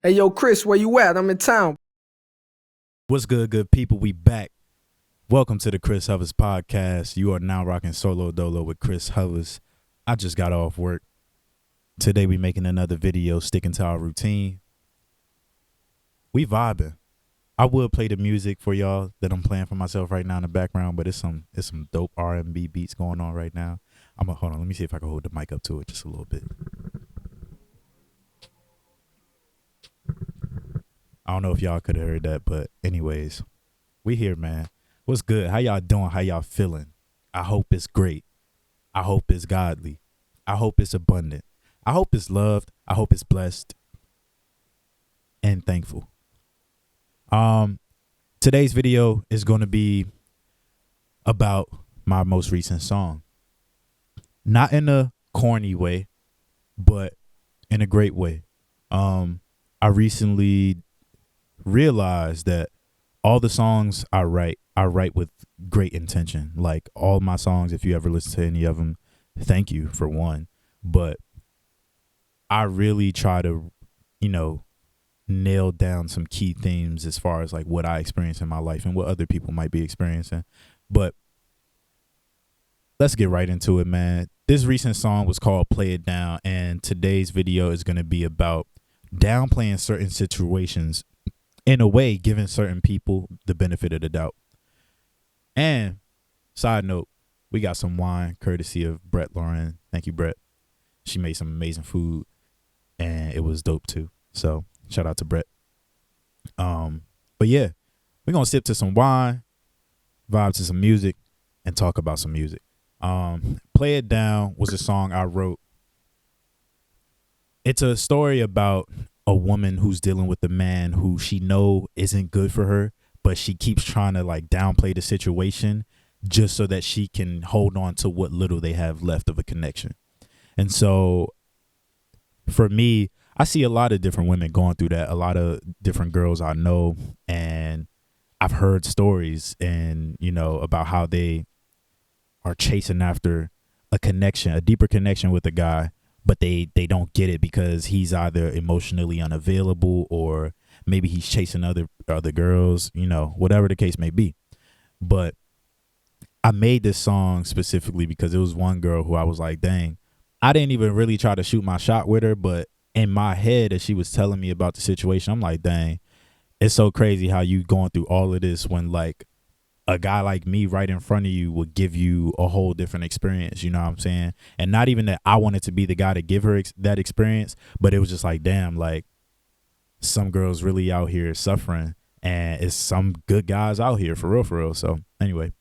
Hey, yo, Chris, where you at? I'm in town. What's good, good people? We back. Welcome to the Chris Hovers podcast. You are now rocking solo dolo with Chris Hovers. I just got off work. Today we making another video, sticking to our routine. We vibing. I would play the music for y'all that I'm playing for myself right now in the background, but it's some dope R&B beats going on right now. Hold on. Let me see if I can hold the mic up to it just a little bit. I don't know if y'all could have heard that, but anyways, we here, man. What's good? How y'all doing? How y'all feeling? I hope it's great. I hope it's godly. I hope it's abundant. I hope it's loved. I hope it's blessed and thankful. Today's video is going to be about my most recent song. Not in a corny way, but in a great way. I recently realized that all the songs I write with great intention. Like all my songs, if you ever listen to any of them, thank you for one. But I really try to, nail down some key themes as far as like what I experience in my life and what other people might be experiencing. But let's get right into it, man. This recent song was called Play It Down, and today's video is going to be about downplaying certain situations, in a way, giving certain people the benefit of the doubt. And side note, we got some wine courtesy of Brett Lauren. Thank you, Brett. She made some amazing food and it was dope too. So shout out to Brett. But yeah, we're gonna sip to some wine, vibe to some music, and talk about some music. Play It Down was a song I wrote. It's a story about a woman who's dealing with a man who she know isn't good for her, but she keeps trying to like downplay the situation just so that she can hold on to what little they have left of a connection. And so for me, I see a lot of different women going through that, a lot of different girls I know, and I've heard stories and, about how they are chasing after a connection, a deeper connection with a guy, but they don't get it because he's either emotionally unavailable or maybe he's chasing other girls, whatever the case may be. But I made this song specifically because it was one girl who I was like, dang, I didn't even really try to shoot my shot with her, but in my head as she was telling me about the situation, I'm like, dang, it's so crazy how you going through all of this when like a guy like me right in front of you would give you a whole different experience. You know what I'm saying? And not even that I wanted to be the guy to give her that experience, but it was just like, damn, like some girls really out here suffering and it's some good guys out here for real, for real. So anyway,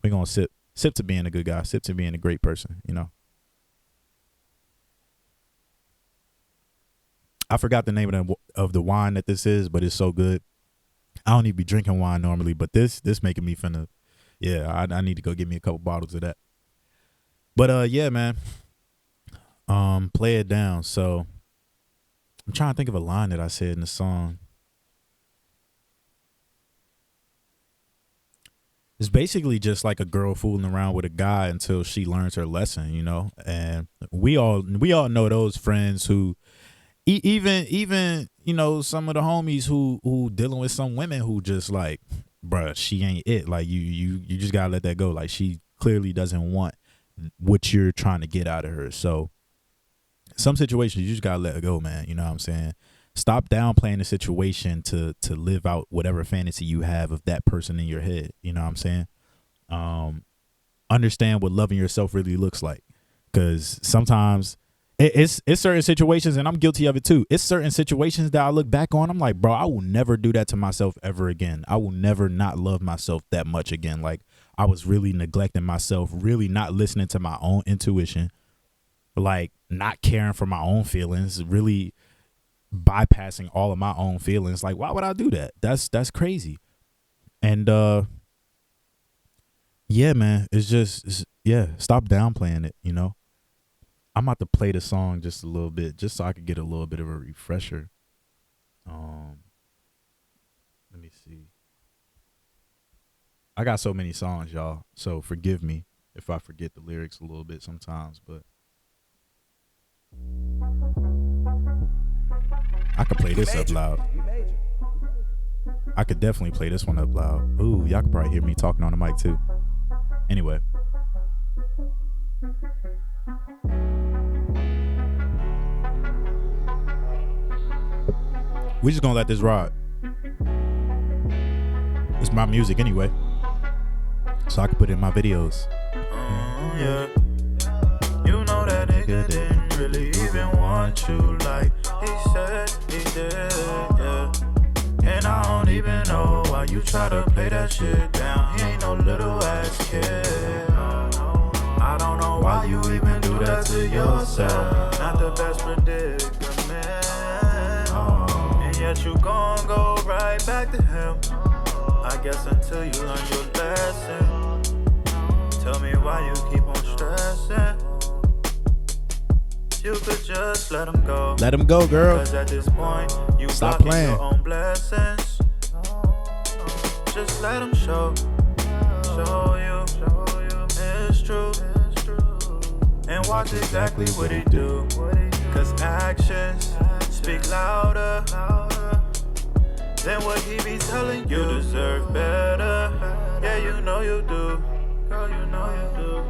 we're going to sip to being a good guy, sip to being a great person, I forgot the name of the wine that this is, but it's so good. I don't even be drinking wine normally, but this making me finna, yeah, I need to go get me a couple bottles of that. But yeah, man, Play It Down. So I'm trying to think of a line that I said in the song. It's basically just like a girl fooling around with a guy until she learns her lesson, And we all know those friends who even some of the homies who dealing with some women who just like, bruh, she ain't it. Like you just gotta let that go. Like she clearly doesn't want what you're trying to get out of her. So some situations you just gotta let it go, man. You know what I'm saying? Stop downplaying the situation to live out whatever fantasy you have of that person in your head. You know what I'm saying? Understand what loving yourself really looks like, because sometimes it's certain situations, and I'm guilty of it too. It's certain situations that I look back on, I'm like, bro, I will never do that to myself ever again. I will never not love myself that much again. Like I was really neglecting myself, really not listening to my own intuition, like not caring for my own feelings, really bypassing all of my own feelings. Like, why would I do that? That's crazy. And yeah, man, yeah, stop downplaying it, I'm about to play the song just a little bit, just so I could get a little bit of a refresher. Let me see. I got so many songs, y'all, so forgive me if I forget the lyrics a little bit sometimes, but I could play this up loud. I could definitely play this one up loud. Ooh, y'all could probably hear me talking on the mic too. Anyway. We just gonna let this ride. It's my music anyway, so I can put it in my videos. Yeah. You know that nigga didn't really even want you like he said he did, yeah. And I don't even know why you try to play that shit down. He ain't no little ass kid. I don't know why you even do that to yourself. Not the best predicament. And yet you gon' go right back to him. I guess until you learn your lesson. Tell me why you keep on stressing. You could just let him go. Let him go, girl. Cause at this point, you stop blocking playing your own blessings. Just let him show you it's true. And watch exactly what he do. Cause actions speak louder than what he be telling you. You deserve better. Yeah, you know you do. Girl, you know you do.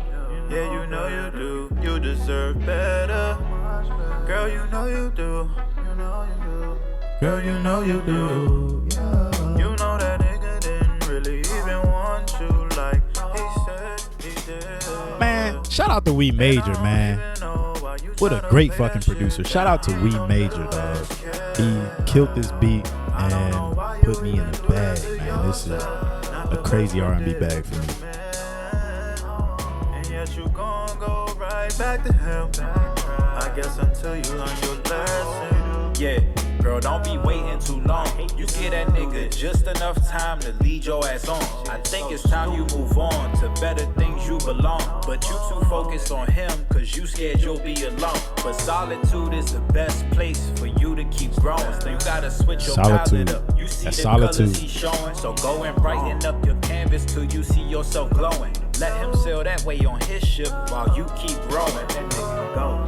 Yeah, you know you do. You deserve better. Girl, you know you do. Girl, you know you do. You know that nigga didn't really even want you like he said he did. Man, shout out to We Major, man. What a great fucking producer. Shout out to We Major, dog. He killed this beat and put me in the bag, man. This is a crazy R&B bag for me. You gon' go right back to him. I guess until you learn your lesson. Yeah, girl, don't be waiting too long. You give that nigga just enough time to lead your ass on. I think it's time you move on to better things you belong. But you too focused on him, cause you scared you'll be alone. But solitude is the best place for you to keep growing. So you gotta switch your palette up. You see That's the solitude. colors he's showing. So go and brighten up your canvas till you see yourself glowing. Let him sail that way on his ship while you keep growing. That nigga go.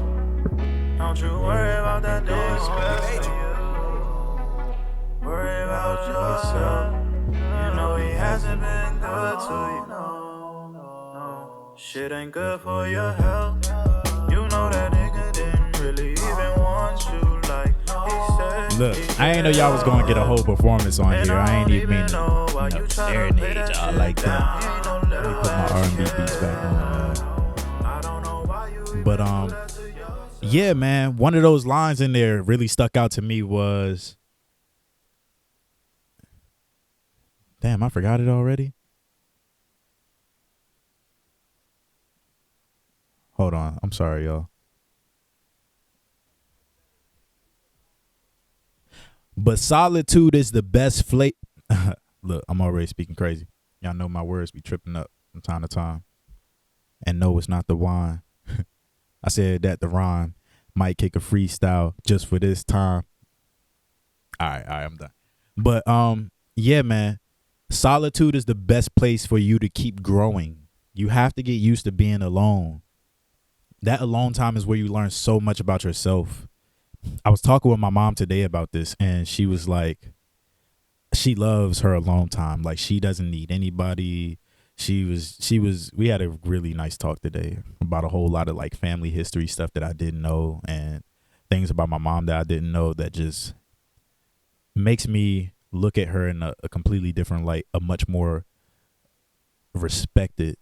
Don't you worry about that nigga. Worry about yourself. You know he hasn't been good to you. No, shit ain't good for your health. You know that nigga didn't really even want you like he said. Look, I ain't know y'all was gonna get a whole performance on here. I ain't even mean to serenade y'all like that. Let me put my R&B beats back on, man. But yeah, man, one of those lines in there really stuck out to me was, damn, I forgot it already. Hold on, I'm sorry, y'all. But solitude is the best flavor. Look, I'm already speaking crazy. Y'all know my words be tripping up from time to time. And no, it's not the wine. I said that the rhyme might kick a freestyle just for this time. All right, I'm done. But yeah, man, solitude is the best place for you to keep growing. You have to get used to being alone. That alone time is where you learn so much about yourself. I was talking with my mom today about this, and she was like, she loves her alone time. Like, she doesn't need anybody. We had a really nice talk today about a whole lot of like family history stuff that I didn't know, and things about my mom that I didn't know that just makes me look at her in a completely different light, a much more respected,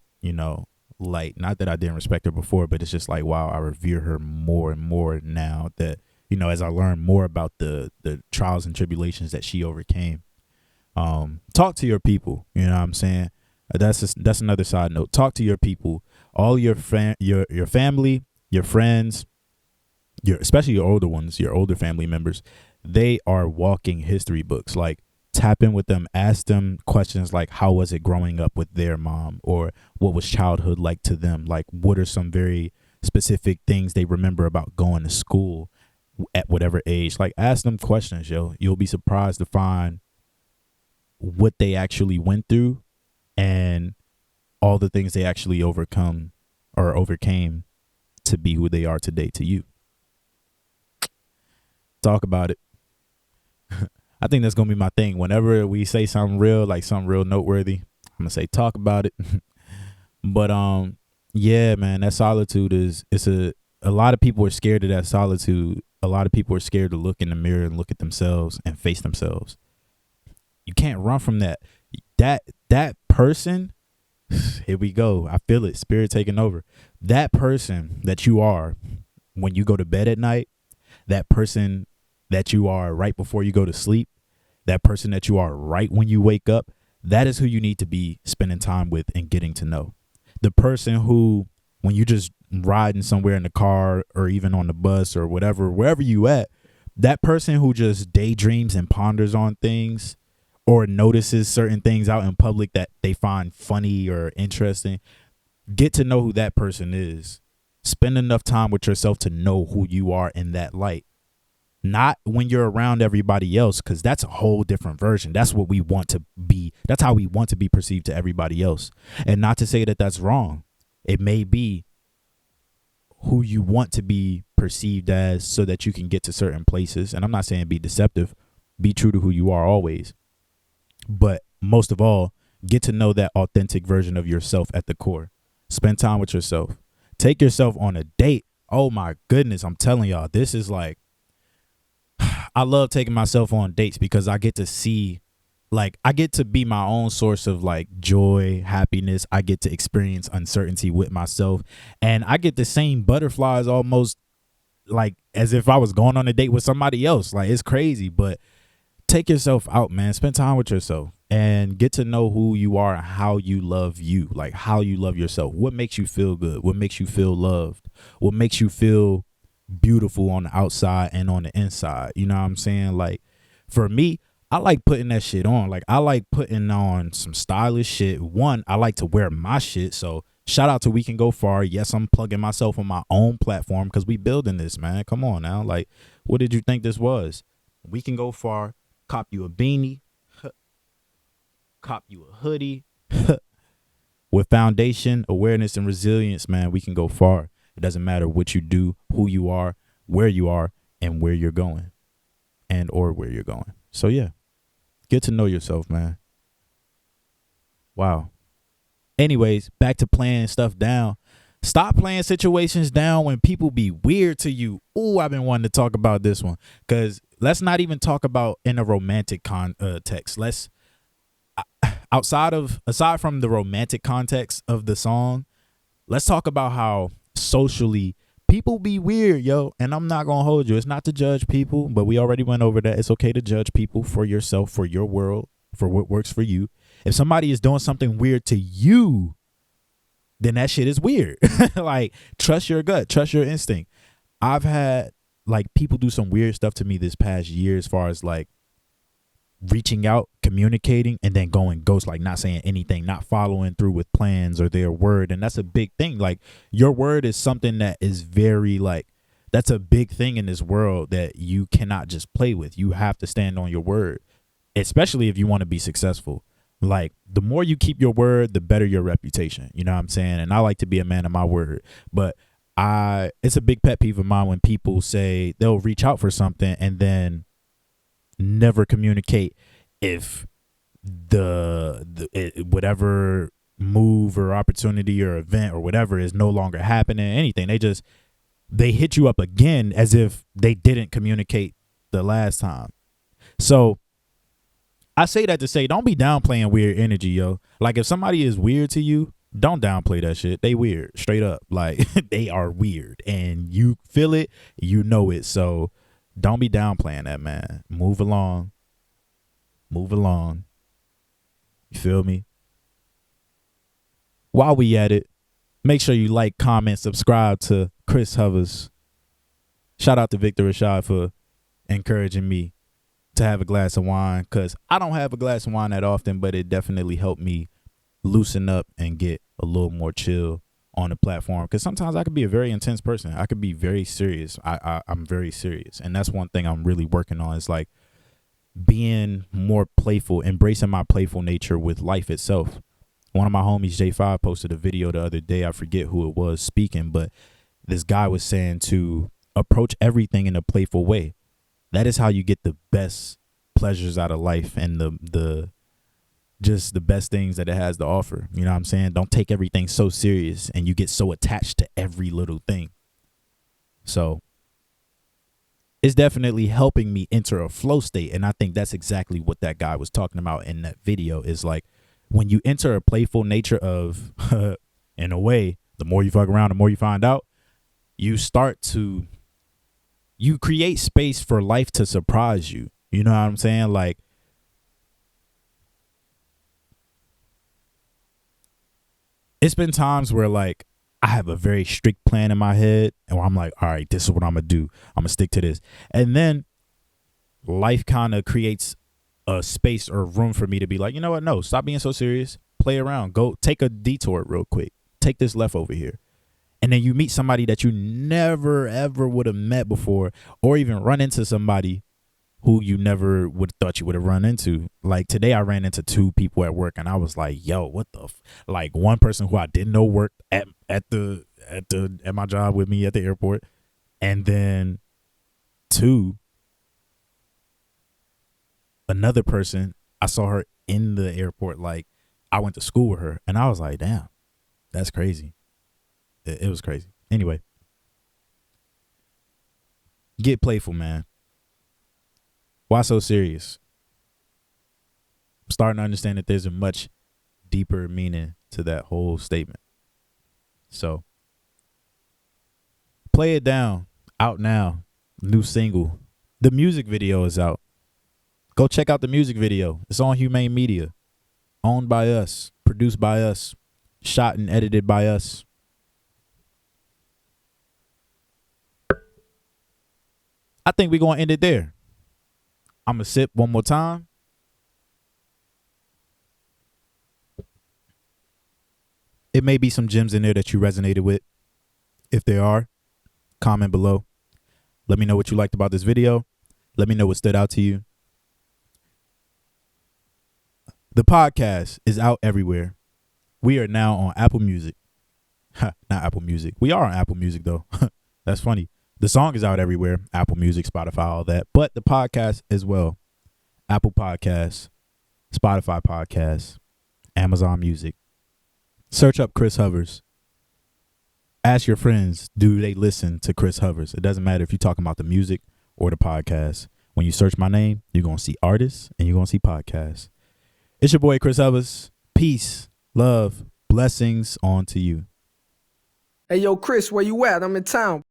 light. Not that I didn't respect her before, but it's just like, wow, I revere her more and more now that, as I learn more about the trials and tribulations that she overcame. Talk to your people, you know what I'm saying? That's another side note. Talk to your people, all your family, your friends, especially your older ones, your older family members. They are walking history books. Like, tap in with them, ask them questions like, how was it growing up with their mom, or what was childhood like to them? Like, what are some very specific things they remember about going to school at whatever age? Like, ask them questions, yo. You'll be surprised to find what they actually went through and all the things they actually overcame to be who they are today to you. Talk about it. I think that's gonna be my thing. Whenever we say something real, like something real noteworthy, I'm gonna say talk about it. But yeah, man, that solitude it's a lot of people are scared of that solitude. A lot of people are scared to look in the mirror and look at themselves and face themselves. You can't run from that. That person, here we go. I feel it. Spirit taking over. That person that you are when you go to bed at night, that person that you are right before you go to sleep, that person that you are right when you wake up, that is who you need to be spending time with and getting to know. The person who, when you just riding somewhere in the car or even on the bus or whatever, wherever you at, that person who just daydreams and ponders on things or notices certain things out in public that they find funny or interesting, get to know who that person is. Spend enough time with yourself to know who you are in that light. Not when you're around everybody else, because that's a whole different version. That's what we want to be. That's how we want to be perceived to everybody else. And not to say that that's wrong. It may be who you want to be perceived as so that you can get to certain places. And I'm not saying be deceptive. Be true to who you are always. But most of all, get to know that authentic version of yourself at the core. Spend time with yourself. Take yourself on a date. Oh my goodness, I'm telling y'all, this is like, I love taking myself on dates because I get to see, like, I get to be my own source of like joy, happiness. I get to experience uncertainty with myself, and I get the same butterflies almost like as if I was going on a date with somebody else. Like, it's crazy. But take yourself out, man. Spend time with yourself and get to know who you are and how you love you, like how you love yourself. What makes you feel good? What makes you feel loved? What makes you feel beautiful on the outside and on the inside? You know what I'm saying? Like, for me, I like putting that shit on. Like, I like putting on some stylish shit. One, I like to wear my shit. So shout out to We Can Go Far. Yes, I'm plugging myself on my own platform because we building this, man. Come on now. Like, what did you think this was? We Can Go Far. Cop you a beanie. Cop you a hoodie. With foundation, awareness, and resilience, man, we can go far. It doesn't matter what you do, who you are, and where you're going, and or where you're going. So yeah, get to know yourself, man. Wow. Anyways, back to playing stuff down. Stop playing situations down when people be weird to you. Ooh, I've been wanting to talk about this one, because let's not even talk about in a romantic context. Let's aside from the romantic context of the song, let's talk about how socially people be weird, yo. And I'm not gonna hold you. It's not to judge people, but we already went over that. It's okay to judge people for yourself, for your world, for what works for you. If somebody is doing something weird to you, then that shit is weird. Like, trust your gut, trust your instinct. I've had like people do some weird stuff to me this past year, as far as like reaching out, communicating, and then going ghost, like not saying anything, not following through with plans or their word. And that's a big thing. Like, your word is something that is very like, that's a big thing in this world that you cannot just play with. You have to stand on your word, especially if you want to be successful. Like, the more you keep your word, the better your reputation. You know what I'm saying? And I like to be a man of my word, but it's a big pet peeve of mine when people say they'll reach out for something and then never communicate if whatever move or opportunity or event or whatever is no longer happening, anything. They hit you up again as if they didn't communicate the last time. So I say that to say, don't be downplaying weird energy, yo. Like, if somebody is weird to you, don't downplay that shit. They weird, straight up. Like, they are weird, and you feel it, you know it. So don't be downplaying that, man. Move along. Move along. You feel me? While we at it, make sure you like, comment, subscribe to Chris Hovers. Shout out to Victor Rashad for encouraging me to have a glass of wine, because I don't have a glass of wine that often, but it definitely helped me loosen up and get a little more chill on the platform, because sometimes I could be a very intense person. I could be very serious. I'm very serious, and that's one thing I'm really working on, is like being more playful, embracing my playful nature with life itself. One of my homies, J5, posted a video the other day. I forget who it was speaking, but this guy was saying to approach everything in a playful way. That is how you get the best pleasures out of life and the just the best things that it has to offer. You know what I'm saying? Don't take everything so serious and you get so attached to every little thing. So it's definitely helping me enter a flow state. And I think that's exactly what that guy was talking about in that video, is like when you enter a playful nature of, in a way, the more you fuck around, the more you find out, you create space for life to surprise you. You know what I'm saying? Like, it's been times where like I have a very strict plan in my head and where I'm like, all right, this is what I'm gonna do. I'm gonna stick to this. And then life kind of creates a space or room for me to be like, you know what? No, stop being so serious. Play around. Go take a detour real quick. Take this left over here. And then you meet somebody that you never, ever would have met before, or even run into somebody who you never would have thought you would have run into. Like today I ran into 2 people at work and I was like, yo, what the like one person who I didn't know worked at my job with me at the airport. And then 2, another person, I saw her in the airport. Like I went to school with her and I was like, damn, that's crazy. It was crazy. Anyway, get playful, man. Why so serious? I'm starting to understand that there's a much deeper meaning to that whole statement. So, Play It Down, out now, new single. The music video is out. Go check out the music video. It's on Humane Media. Owned by us, produced by us, shot and edited by us. I think we're going to end it there. I'm going to sip one more time. It may be some gems in there that you resonated with. If there are, comment below. Let me know what you liked about this video. Let me know what stood out to you. The podcast is out everywhere. We are now on Apple Music. Not Apple Music. We are on Apple Music, though. That's funny. The song is out everywhere. Apple Music, Spotify, all that. But the podcast as well. Apple Podcasts, Spotify Podcasts, Amazon Music. Search up Chris Hovers. Ask your friends, do they listen to Chris Hovers? It doesn't matter if you're talking about the music or the podcast. When you search my name, you're going to see artists and you're going to see podcasts. It's your boy, Chris Hovers. Peace, love, blessings on to you. Hey, yo, Chris, where you at? I'm in town.